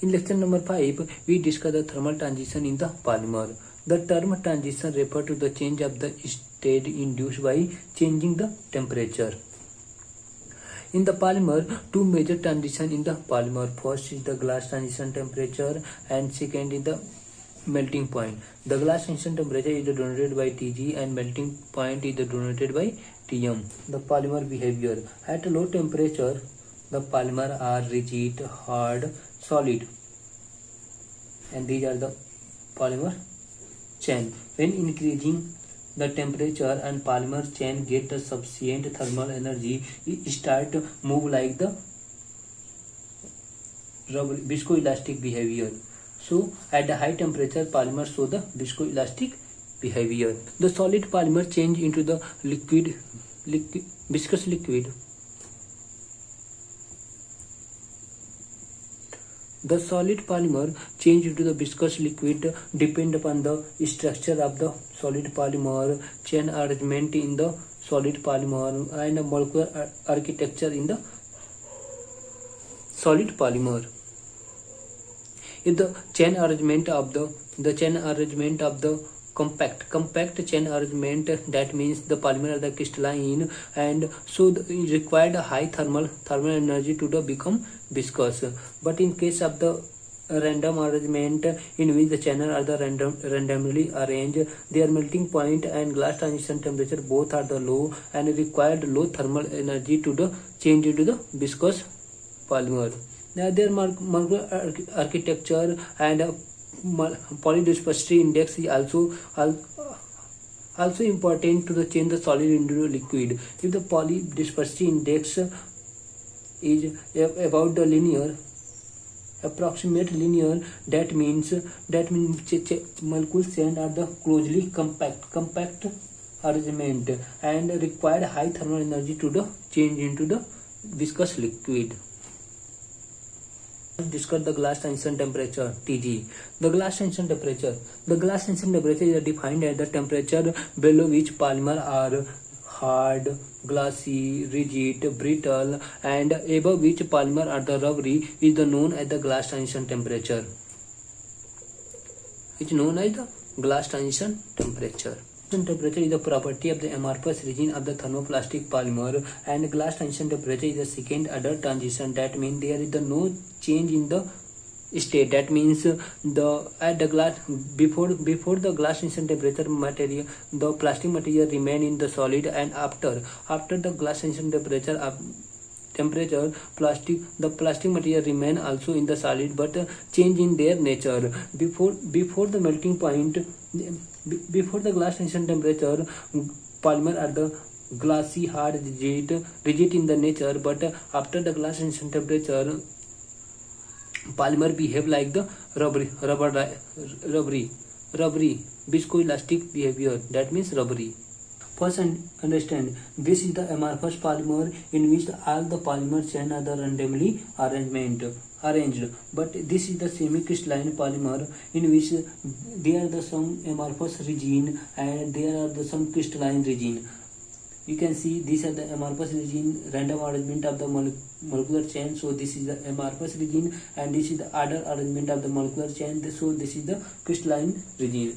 In lecture number 5, we discuss the thermal transition in the polymer. The term transition refers to the change of the state induced by changing the temperature. In the polymer, two major transitions in the polymer. First is the glass transition temperature and second is the melting point. The glass transition temperature is denoted by Tg and melting point is denoted by Tm. The polymer behavior. At low temperature, the polymer are rigid, hard, solid, and these are the polymer chain. When increasing the temperature and polymer chain get the sufficient thermal energy, it start to move like the viscoelastic behavior. So at the high temperature, polymer show the viscoelastic behavior. The solid polymer change into the viscous liquid. The solid polymer change into the viscous liquid depend upon the structure of the solid polymer, chain arrangement in the solid polymer, and the molecular architecture in the solid polymer. If the chain arrangement of the compact chain arrangement, that means the polymer are the crystalline, and so it required a high thermal energy to become viscous. But in case of the random arrangement, in which the channel are the randomly arranged, their melting point and glass transition temperature both are the low and required low thermal energy to the change into the viscous polymer. Now their molecular architecture and polydispersity index is also important to the change the solid into liquid. If the polydispersity index is about the approximate linear, that means molecule chain are the closely compact arrangement and required high thermal energy to the change into the viscous liquid. Discuss the glass transition temperature Tg. The glass transition temperature is defined as the temperature below which polymer are hard, glassy, rigid, brittle, and above which polymer are the rubbery is known as the glass transition temperature. It's known as the glass transition temperature. Temperature is the property of the amorphous region of the thermoplastic polymer, and glass transition temperature is the second order transition. That means there is no change in the state. That means before the glass transition temperature material, the plastic material remain in the solid, and after the glass transition temperature the plastic material remain also in the solid, but change in their nature. Before the melting point, before the glass transition temperature, polymer are the glassy, hard, rigid in the nature, but after the glass transition temperature, polymer behave like the rubbery viscoelastic behavior. That means rubbery. First understand, this is the amorphous polymer in which all the polymer chain are the randomly arranged. But this is the semi-crystalline polymer in which there are the some amorphous region and there are the some crystalline region. You can see these are the amorphous region, random arrangement of the molecular chain. So this is the amorphous region, and this is the order arrangement of the molecular chain. So this is the crystalline region,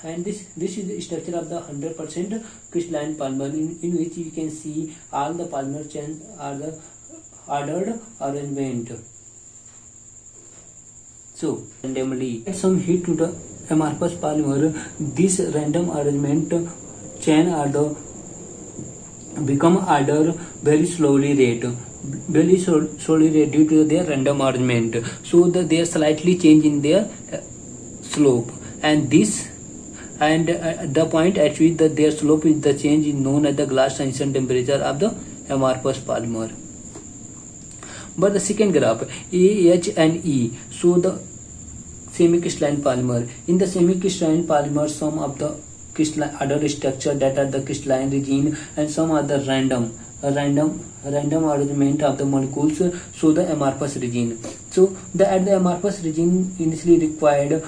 and this is the structure of the 100% crystalline polymer in which you can see all the polymer chains are the ordered arrangement. So randomly add some heat to the amorphous polymer. This random arrangement chain are the become order very slowly rate due to their random arrangement, so that they are slightly change in their slope, and the point at which their slope is the change is known as the glass transition temperature of the amorphous polymer. But the second graph A, H and E show the semi-crystalline polymer. In the semi-crystalline polymer, some of the crystalline order structure that are the crystalline region, and some are the random arrangement of the molecules show the amorphous region. So at the amorphous region initially required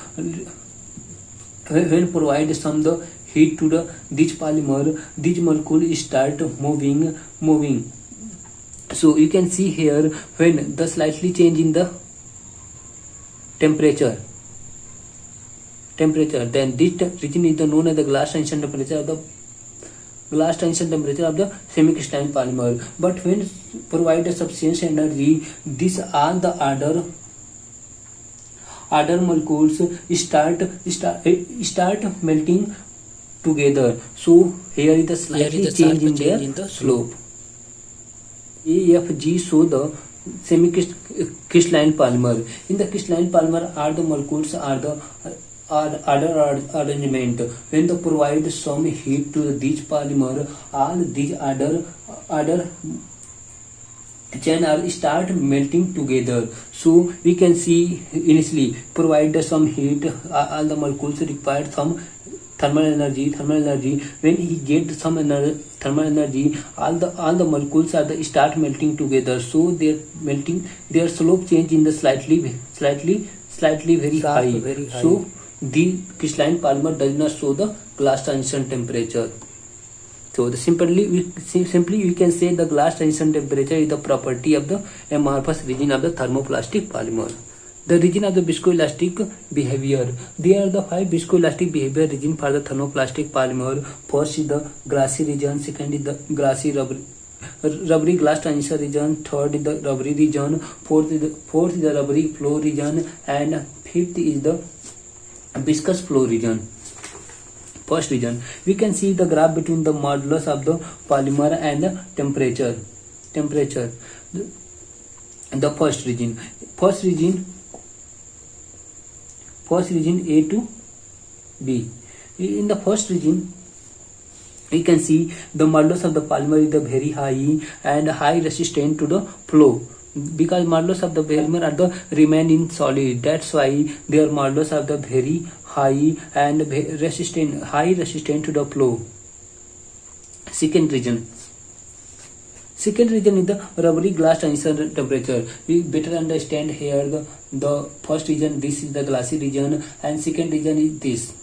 when provide some the heat to this polymer, these molecules start moving. So you can see here when the slightly change in the temperature. Then this region is known as the glass transition temperature of the semi-crystalline polymer. But when provide sufficient energy, these are the other molecules start melting together. So here is the slightly change in their slope. AFG show the semi-crystalline polymer. In the crystalline polymer, are the molecules are the other arrangement. When they provide some heat to these polymer, all these other chain are start melting together. So we can see initially provide some heat, all the molecules require some thermal energy. When he get some thermal energy, all the molecules are start melting together. So their slope change in the slightly very high. So the crystalline polymer does not show the glass transition temperature. So simply we can say the glass transition temperature is the property of the amorphous region of the thermoplastic polymer. The region of the viscoelastic behavior. There are the 5 viscoelastic behavior region for the thermoplastic polymer. First is the glassy region, second is the glassy rubbery glass transition region, third is the rubbery region, fourth is the rubbery flow region, and fifth is the viscous flow region. First region, we can see the graph between the modulus of the polymer and the temperature. The first region A to B. In the first region, we can see the modulus of the polymer is the very high and high resistant to the flow, because modulus of the polymer are the remain in solid. That's why their modulus are the very high and resistant to the flow. Second region is the rubbery glass transition temperature. We better understand here the first region, this is the glassy region, and second region is this.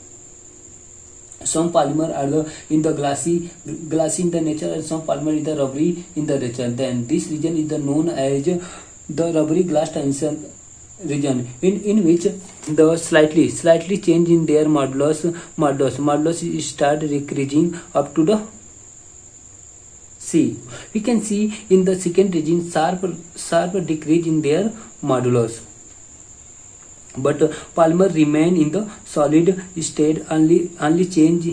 Some polymer are in the glassy in the nature, and some polymer is the rubbery in the nature. Then this region is known as the rubbery glass transition region, in which the slightly change in their modulus start decreasing up to the C. We can see in the second region sharp decrease in their modulus, but polymer remain in the solid state. Only change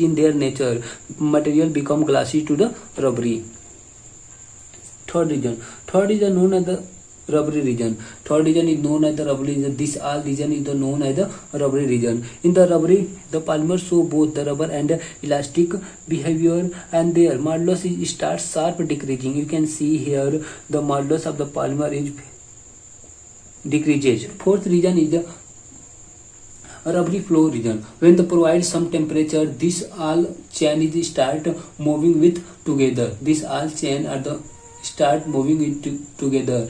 in their nature. Material become glassy to the rubbery. Third region is known as the rubbery region. This all region is known as the rubbery region. In the rubbery, the polymer show both the rubber and the elastic behavior, and their modulus starts sharp decreasing. You can see here the modulus of the polymer is decreases. Fourth region is the rubbery flow region. When they provide some temperature, this all chain is start moving with together. This all chain are the start moving it together,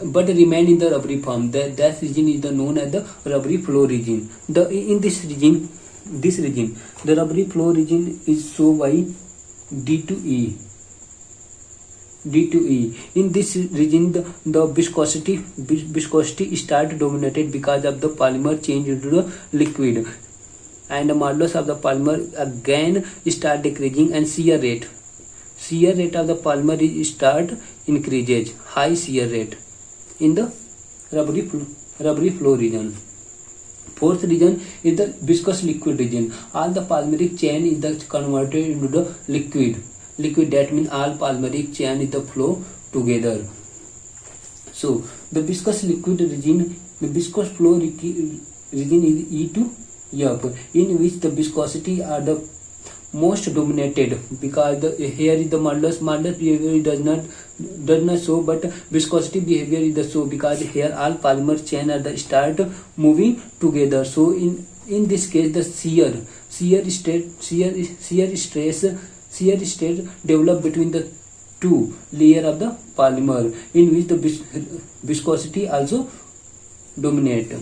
but remain in the rubbery form. That region is known as the rubbery flow region. In this region, the rubbery flow region is shown by D to E. In this region, the viscosity start dominated because of the polymer change into the liquid, and the modulus of the polymer again start decreasing, and shear rate of the polymer is start increases. High shear rate in the rubbery flow region. Fourth region is the viscous liquid region. All the polymeric chain is converted into the liquid. That means all polymeric chain is the flow together. So the viscous liquid region, the viscous flow region is E to F, in which the viscosity are the most dominated, because here is the modulus behavior does not show, but viscosity behavior is the show, because here all polymer chain are the start moving together. So in this case, the shear stress develop between the two layer of the polymer, in which the viscosity also dominate.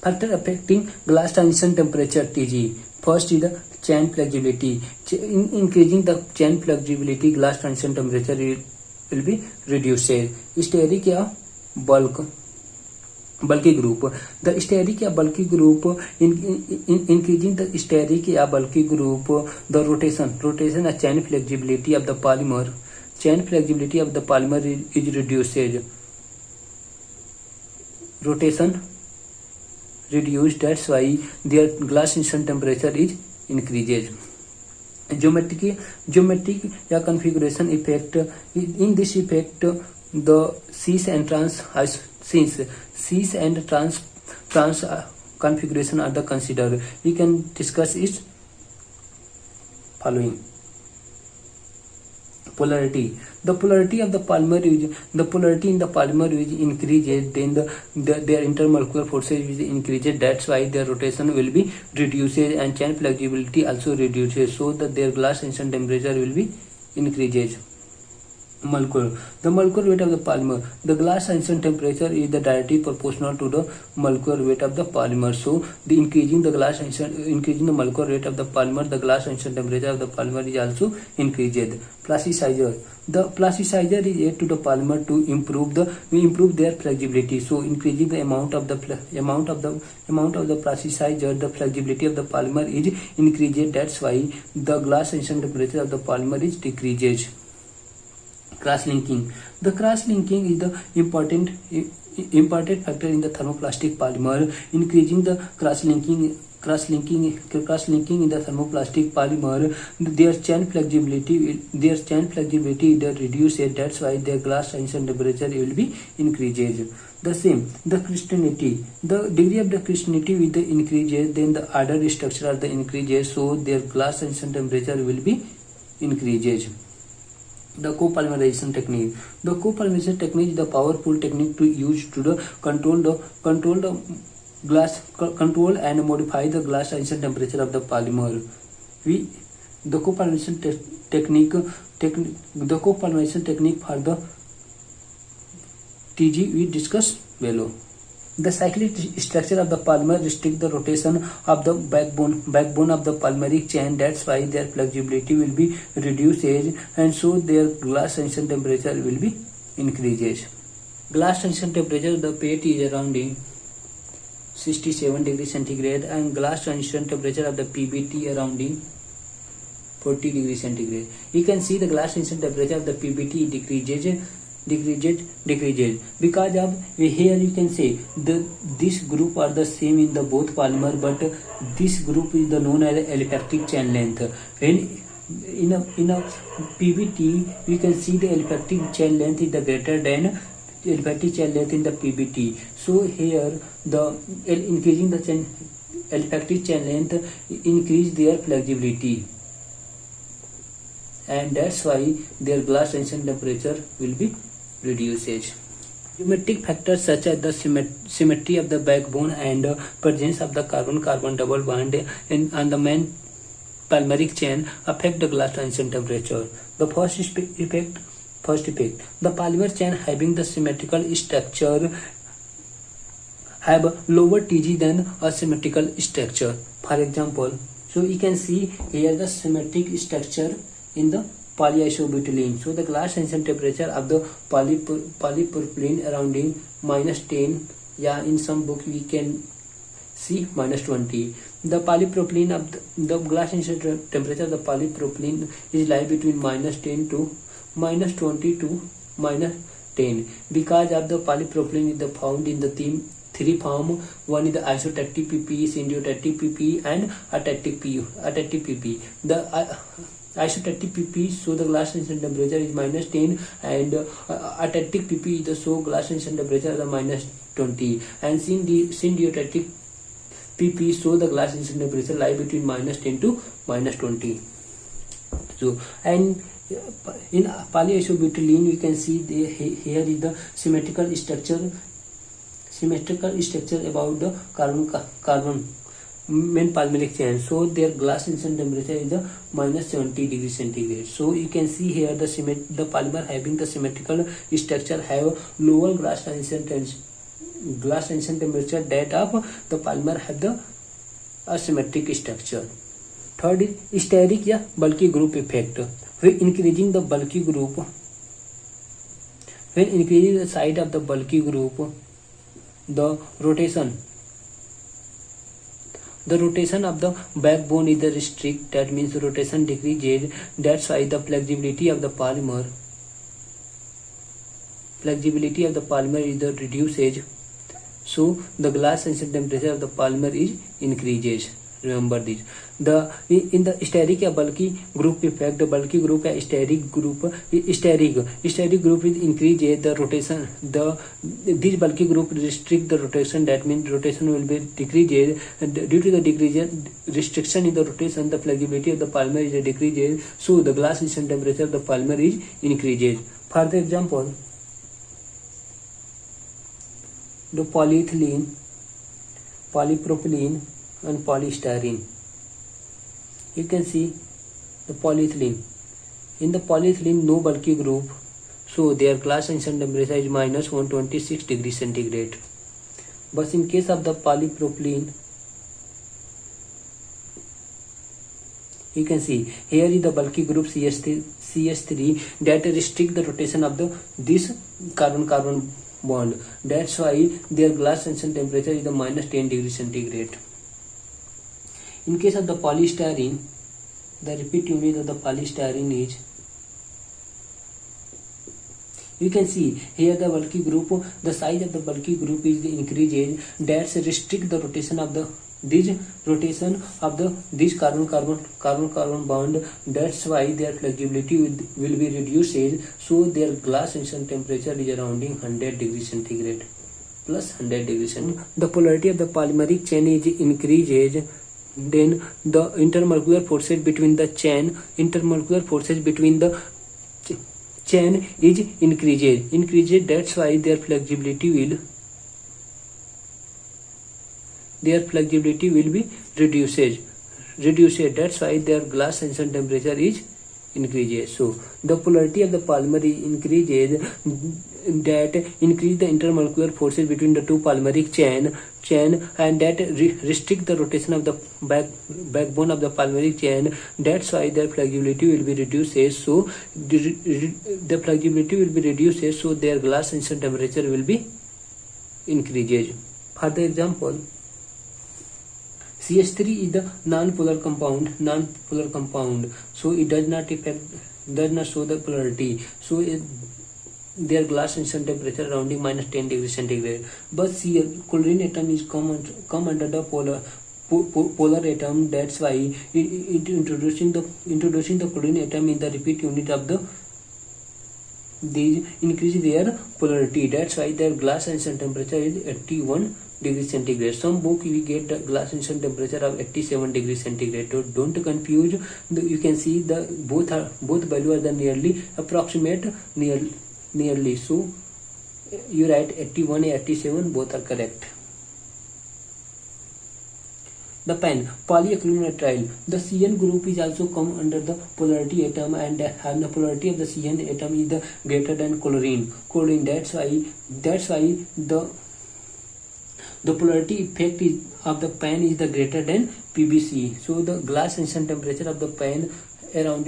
Factor affecting glass transition temperature Tg. First is the chain flexibility. Increasing the chain flexibility, glass transition temperature will be reduced. Steric या bulk bulky group. The steric या bulky group increasing the steric या bulky group, the rotation and chain flexibility of the polymer. Chain flexibility of the polymer is reduced. Rotation reduced, that's why their glass instant temperature is increases. Geometric या configuration effect. In this effect, the cis and trans configuration are the considered. We can discuss it following. Polarity. The polarity of the polymer is increases, then their intermolecular forces is increases. That's why their rotation will be reduces and chain flexibility also reduces, so that their glass instant temperature will be increases. Molecular. The molecular weight of the polymer. The glass instant temperature is the directly proportional to the molecular weight of the polymer. So, the increasing the molecular weight of the polymer, the glass instant temperature of the polymer is also increased. Plasticizer. The plasticizer is added to the polymer to improve their flexibility. So, increasing the amount of the plasticizer, the flexibility of the polymer is increased. That's why the glass instant temperature of the polymer is decreases. Cross-linking. The cross-linking is the important factor in the thermoplastic polymer. Increasing the cross-linking in the thermoplastic polymer, their chain flexibility is reduced. That's why their glass instant temperature will be increases. The same, the crystallinity. The degree of the crystallinity with the increases, then the order structure of the increases, so their glass instant temperature will be increases. The copolymerization technique. The copolymerization technique is the powerful technique to use to control and modify the glass instant temperature of the polymer. The copolymerization technique for the Tg we discussed below. The cyclic structure of the polymer restricts the rotation of the backbone of the polymeric chain. That's why their flexibility will be reduced, and so their glass instant temperature will be increases. Glass instant temperature of the PET is around 67 degrees centigrade, and glass instant temperature of the PBT around 40 degrees centigrade. You can see the glass instant temperature of the PBT decreases because of here you can say this group are the same in the both polymer, but this group is the known as aliphatic chain length. When in a PBT we can see the aliphatic chain length is the greater than aliphatic chain length in the PBT. So here the increasing the aliphatic chain length increase their flexibility, and that's why their glass instant temperature will be reduces. Geometric factors such as the symmetry of the backbone and presence of the carbon-carbon double bond on the main polymeric chain affect the glass instant temperature. The first effect, the polymer chain having the symmetrical structure have lower Tg than a symmetrical structure. For example, so you can see here the symmetric structure in the polyisobutylene. So the glass instant temperature of the polypropylene around -10, yeah, in some book we can see -20. The polypropylene of the glass instant temperature of the polypropylene is lie between -10 to -20 to -10 because of the polypropylene is found in the three form. One is the isotactic PP, syntactic PP, and atactic PP. The isotactic PP, so the glass instant temperature is -10, and atactic PP is the so glass instant temperature is -20, and syntactic PP, so the glass instant temperature lie between -10 to -20. So, and in polyisobutylene we can see here is the symmetrical structure about the carbon main polymeric chain. So their glass instant temperature is the -70 degrees centigrade. So you can see here the polymer having the symmetrical structure have lower glass instant temperature that of the polymer have the asymmetric structure. Third is steric या bulky group effect. When increasing the size of the bulky group, the rotation of the backbone is restrict, that means rotation decreases. That's why the flexibility of the polymer is reduces, so the glass sensor temperature of the polymer is increases. Remember this. In the steric या bulky group effect, the bulky group या steric group is increases the rotation. This bulky group restrict the rotation, that means rotation will be decreases, and due to the restriction in the rotation, the flexibility of the polymer is decreases, so the glass sensor temperature of the polymer is increases. For the example, the polyethylene, polypropylene and polystyrene. You can see the polyethylene. In the polyethylene, no bulky group, so their glass sensor temperature is minus 126 degrees centigrade. But in case of the polypropylene, you can see here is the bulky group CH3 that restrict the rotation of this carbon-carbon bond. That's why their glass sensor temperature is the minus 10 degrees centigrade. In case of the polystyrene, the repeat unit of the polystyrene is, you can see here the bulky group, the size of the bulky group is increases. That's restrict the rotation of this carbon-carbon bond. That's why their flexibility will be reduced, so their glass sensor temperature is around 100 degrees centigrade plus 100 degrees centigrade. The polarity of the polymeric chain is increases. Then the intermolecular forces between the chain is increases. That's why their flexibility will be reduces. That's why their glass sensor temperature is increases. So the polarity of the polymer is increases, that increase the intermolecular forces between the two polymeric chain, and that restrict the rotation of the backbone of the polymeric chain. That's why their flexibility will be reduced, so the flexibility will be reduced, so their glass sensor temperature will be increases. For the example, CH3 is the non-polar compound, so it does not show the polarity, so their glass sensor temperature around minus 10 degrees centigrade. But chlorine atom is come under the polar atom. That's why introducing the chlorine atom in the repeat unit of these increase their polarity. That's why their glass sensor temperature is 81 degrees centigrade. Some book we get the glass sensor temperature of 87 degrees centigrade. So don't confuse. You can see the both value are the nearly approximate nearly. So you write 81 and 87, both are correct. The pen polyacrylonitrile. The CN group is also come under the polarity atom, and the polarity of the CN atom is the greater than chlorine. That's why the polarity effect of the pen is the greater than PBC. So the glass sensor temperature of the pen around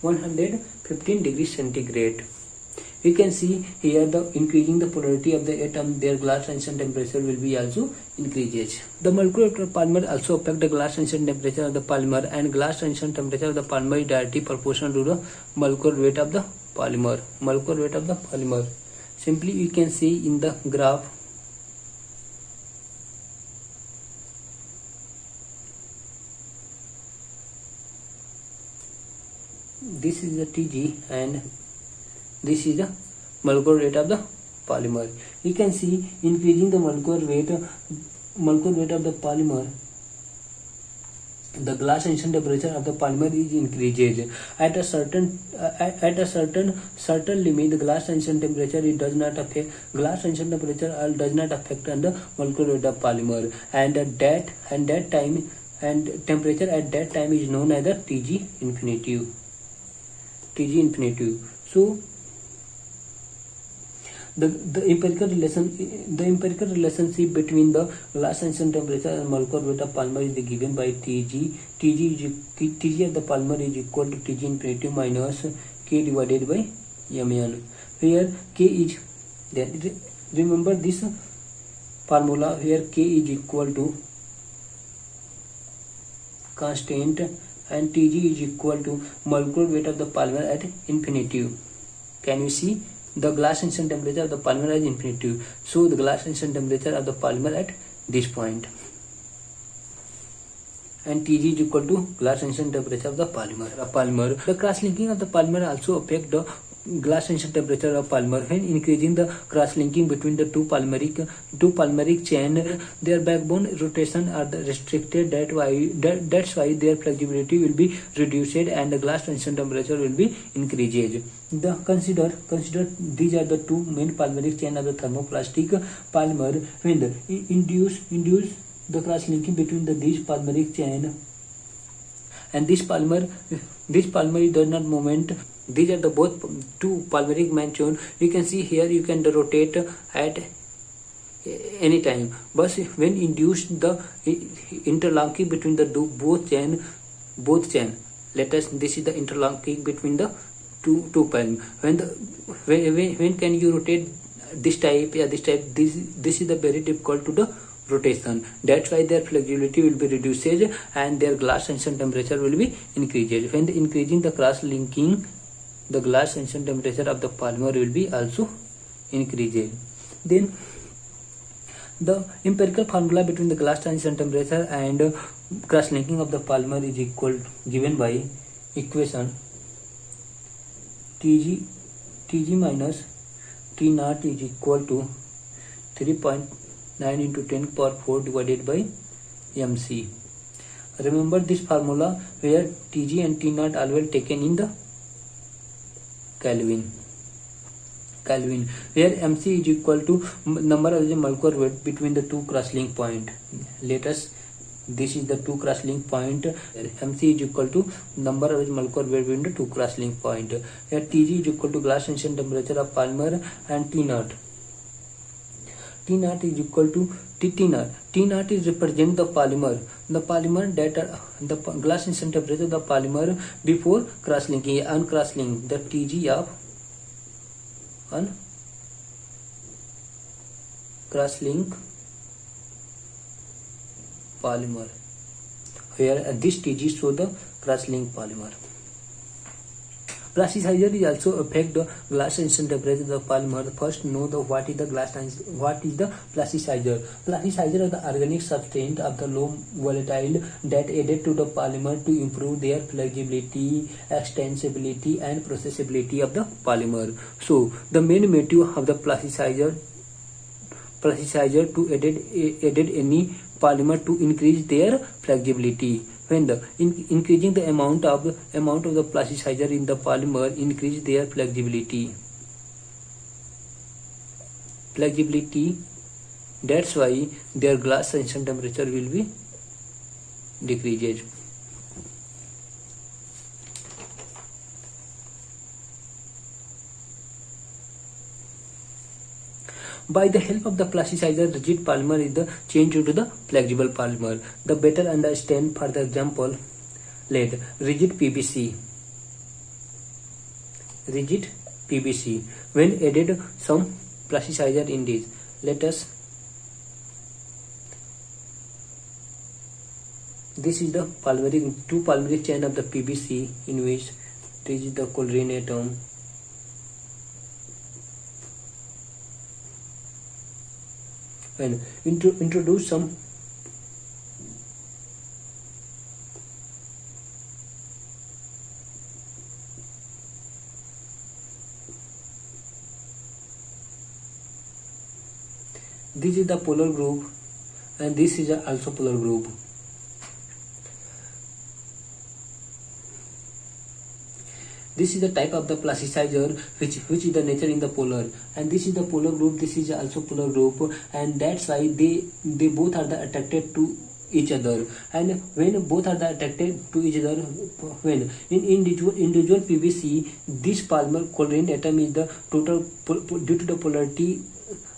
115 degrees centigrade. You can see here the increasing the polarity of the atom, their glass sensor temperature will be also increases. The molecular polymer also affect the glass sensor temperature of the polymer, and glass sensor temperature of the polymer is directly proportional to the molecular weight of the polymer. Simply you can see in the graph. This is the Tg and this is the molecular weight of the polymer. You can see increasing the molecular weight of the polymer, the glass sensor temperature of the polymer is increases. At a certain limit, the glass sensor temperature it does not affect on the molecular weight of polymer, and temperature at that time is known as the Tg infinitive. So the empirical relationship between the glass sensor temperature and molecular weight of polymer is given by Tg. Tg of the polymer is equal to Tg infinitive minus K divided by Mn. Here K is Then remember this formula where K is equal to constant and Tg is equal to molecular weight of the polymer at infinitive. Can you see the glass incident temperature of the polymer at infinitive? So the glass incident temperature of the polymer at this point, and Tg is equal to glass incident temperature of the polymer. The cross linking of the polymer also affect the glass incident temperature of polymer. When increasing the cross linking between the two polymeric chain, their backbone rotation are restricted. That's why their flexibility will be reduced and the glass incident temperature will be increased. Consider these are the two main polymeric chain of the thermoplastic polymer. When the induce the cross linking between these polymeric chain and this polymer does not moment. These are the both two polymeric main chain. You can see here you can rotate at any time, but when induce the interlocking between the both chain, let us, this is the interlocking between the two polymer. When can you rotate this type? This is the very difficult to the rotation. That's why their flexibility will be reduced and their glass incident temperature will be increased. When increasing the cross linking, the glass incident temperature of the polymer will be also increased. Then the empirical formula between the glass incident temperature and cross linking of the polymer is given by equation Tg minus T naught is equal to 3.9 into 10 power 4 divided by mc. Remember this formula where Tg and T naught are well taken in the Kelvin, where mc is equal to number of the molecular weight between the two cross-link point. Let us, this is the two cross-link point. mc is equal to number of the molecular weight between the two cross-link point. Here Tg is equal to glass incident temperature of polymer and T naught is equal to T naught is represent the polymer that the glass incident temperature of the polymer before cross linking, uncross link, the Tg of uncross link polymer, where this Tg show the cross link polymer. Plasticizer is also affect the glass incident temperature of the polymer. First know what is the plasticizer. Plasticizer are the organic substance of the low volatile that added to the polymer to improve their flexibility, extensibility and processability of the polymer. So the main motive of the plasticizer to added any polymer to increase their flexibility. When increasing the amount of the plasticizer in the polymer increase their flexibility. That's why their glass incident temperature will be decreased. By the help of the plasticizer, rigid polymer is the changed into the flexible polymer. The better understand, for the example, let rigid PVC. When added some plasticizer in this, let us. This is the two polymeric chain of the PVC in which this is the chlorine atom. When introduce some this is the polar group and this is also polar group. This is the type of the plasticizer which is the nature in the polar, and this is the polar group, this is also polar group, and that's why they both are the attracted to each other. And when both are the attracted to each other, when in individual PVC, this polymer chlorine atom is the total due to the polarity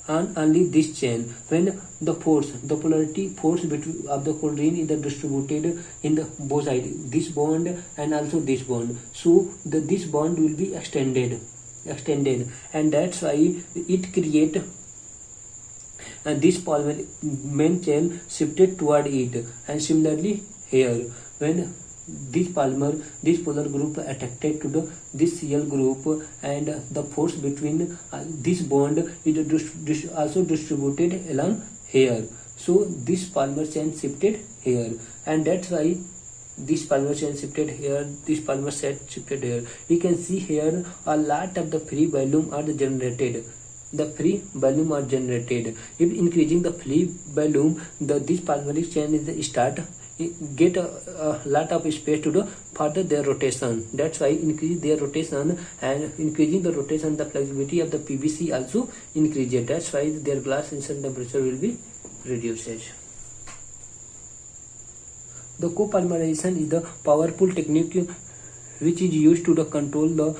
on only this chain. When the polarity force between of the chlorine is distributed in the both sides, this bond and also this bond, so this bond will be extended. extended, and that's why it create this polymer main chain shifted toward it. And similarly here, when this polar group attracted to this Cl group, and the force between this bond is also distributed along here, so this polymer chain shifted here, and that's why this polymer chain shifted here, this polymer chain shifted here. You can see here a lot of the free volume are generated. The free volume are generated. If increasing the free volume, this polymeric chain is start get a lot of space to do further their rotation. That's why increase their rotation, and increasing the rotation, the flexibility of the PVC also increases. That's why their glass instant temperature will be reduced. The copolymerization is the powerful technique which is used to control or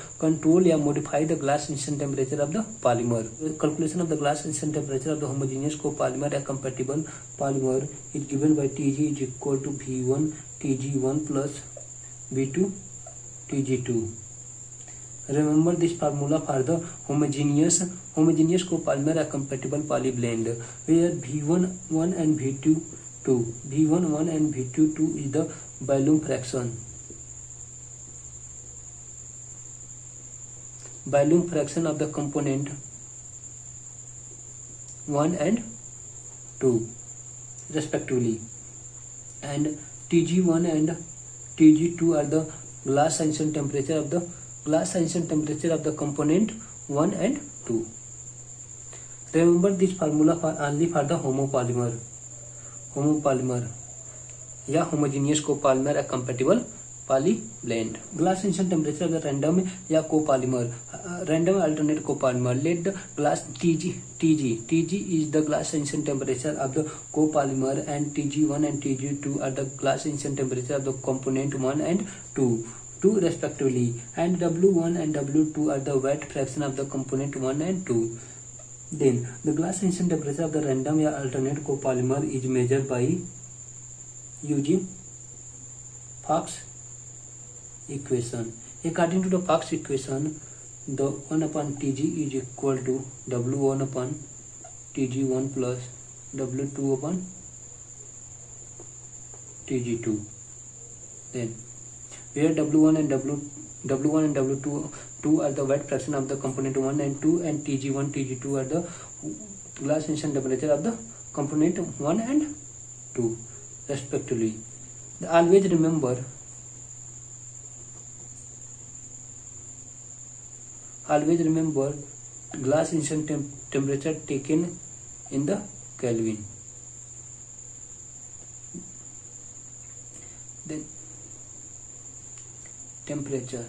modify the glass instant temperature of the polymer. The calculation of the glass instant temperature of the homogeneous copolymer a compatible polymer is given by Tg is equal to V1 Tg1 plus V2 Tg2. Remember this formula for the homogeneous copolymer a compatible poly blend, where V1 and V2 V1 and V2 is the volume fraction. Volume fraction of the component 1 and 2 respectively, and Tg1 and Tg2 are the glass instant temperature of the component 1 and 2. Remember this formula for only for the homopolymer या homogeneous copolymer a compatible poly blend. Glass instant temperature of the random या copolymer, random alternate copolymer. Let the glass Tg is the glass instant temperature of the copolymer, and Tg1 and Tg2 are the glass instant temperature of the component 1 and 2 respectively, and W1 and W2 are the wet fraction of the component 1 and 2. Then the glass instant temperature of the random या alternate copolymer is measured by using Fox equation. According to the Fox equation, the 1 upon Tg is equal to W1 upon Tg1 plus W2 upon Tg2. Then where W1 and W2 are the wet fraction of the component 1 and 2, and Tg1 Tg2 are the glass instant temperature of the component 1 and 2 respectively. Always remember glass instant temperature taken in the Kelvin. Then temperature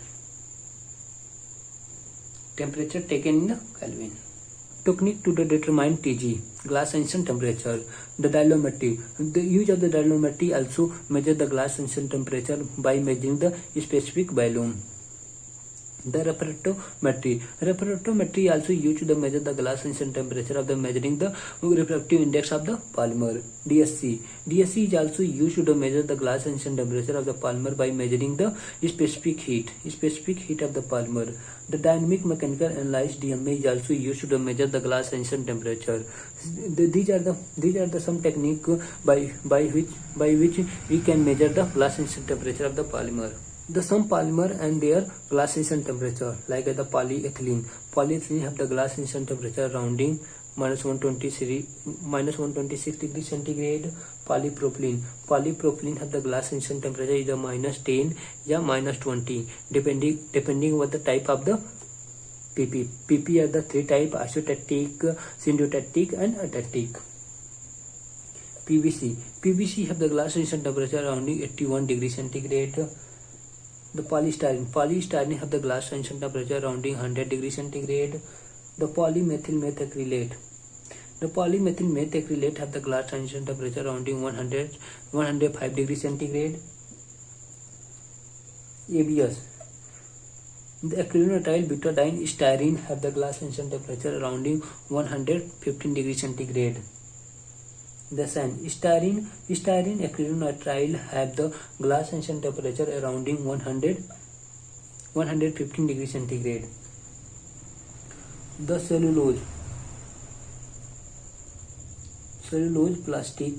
taken in the Kelvin. Technique to determine Tg, glass instant temperature. The dialtometry. The use of the dialtometry also measure the glass instant temperature by measuring the specific volume. The refractometry also used to measure the glass instant temperature of the measuring the refractive index of the polymer. DSC is also used to measure the glass instant temperature of the polymer by measuring the specific heat of the polymer. The dynamic mechanical analysis DMA is also used to measure the glass instant temperature. These are the some technique by which we can measure the glass instant temperature of the polymer. The some polymer and their glass instant temperature, like the polyethylene have the glass instant temperature rounding -126 degrees centigrade. Polypropylene have the glass instant temperature either -10 या -20 depending what the type of the PP are the three type: isostatic, syntactic and atactic. PVC have the glass instant temperature rounding 81 degrees centigrade. The polystyrene have the glass instant temperature rounding 100 degrees centigrade. The polymethyl methacrylate have the glass instant temperature rounding 105 degrees centigrade. ABS, the acrylonitrile butadiene styrene have the glass instant temperature rounding 115 degrees centigrade. The styrene acrylonitrile have the glass instant temperature surrounding 115 degrees centigrade. The cellulose plastic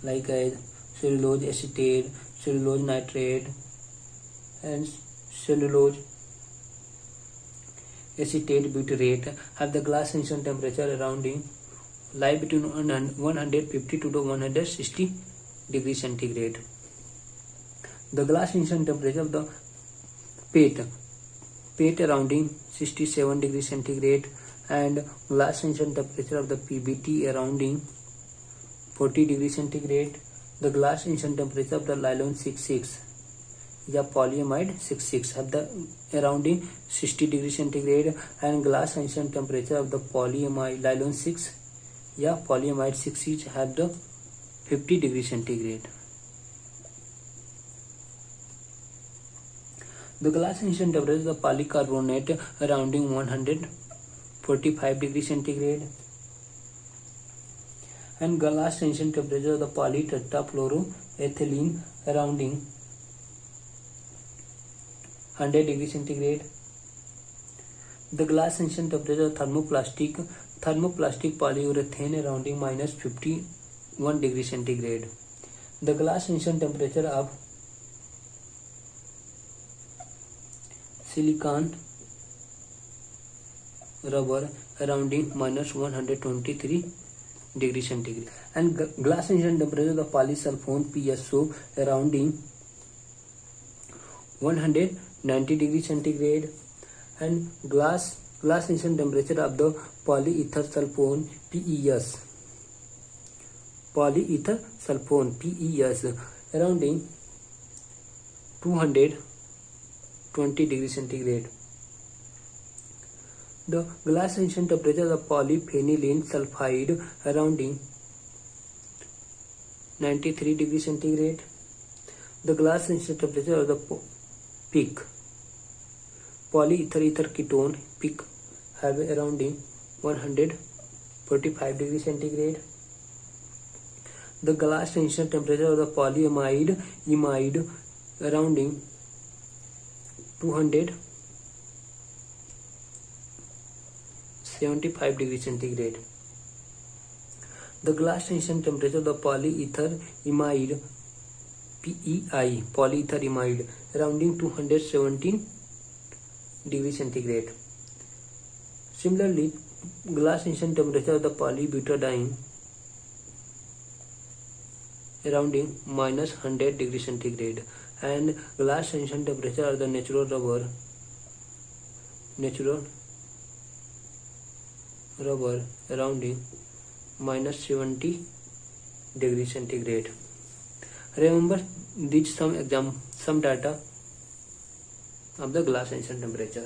like cellulose acetate, cellulose nitrate and cellulose acetate butyrate have the glass initial temperature around lie between 150 to 160 degrees centigrade. The glass initial temperature of the PET around 67 degrees centigrade and glass initial temperature of the PBT around 40 degrees centigrade. The glass initial temperature of the nylon 66 या polyamide 66 have the around 60 degrees centigrade and glass initial temperature of the polyamide nylon 6 या polyamide 6 have the 50 degrees centigrade. The glass initial temperature of the polycarbonate around 145 degrees centigrade and glass initial temperature of the polytetrafluoroethylene around 100 degrees centigrade. The glass initial temperature of thermoplastic polyurethane around minus 51 degrees centigrade. The glass initial temperature of silicon rubber around minus 123 degrees centigrade and glass initial temperature of the polysulfone PSO around 190 degrees centigrade and glass initial temperature of the polyether sulfone PES around 220 degrees centigrade. The glass initial temperature of the polyphenylene sulfide around 93 degrees centigrade. The glass initial temperature of the PEK polyether ketone PEK have around 145 degrees centigrade. The glass initial temperature of the polyamide around 275 degrees centigrade. The glass initial temperature of the polyether imide PEI polyether imide around 217 degrees centigrade. Similarly, glass initial temperature of the polybutadiene around minus 100 degrees centigrade and glass initial temperature of the natural rubber around minus 70 degrees centigrade. Remember these some data of the glass initial temperature.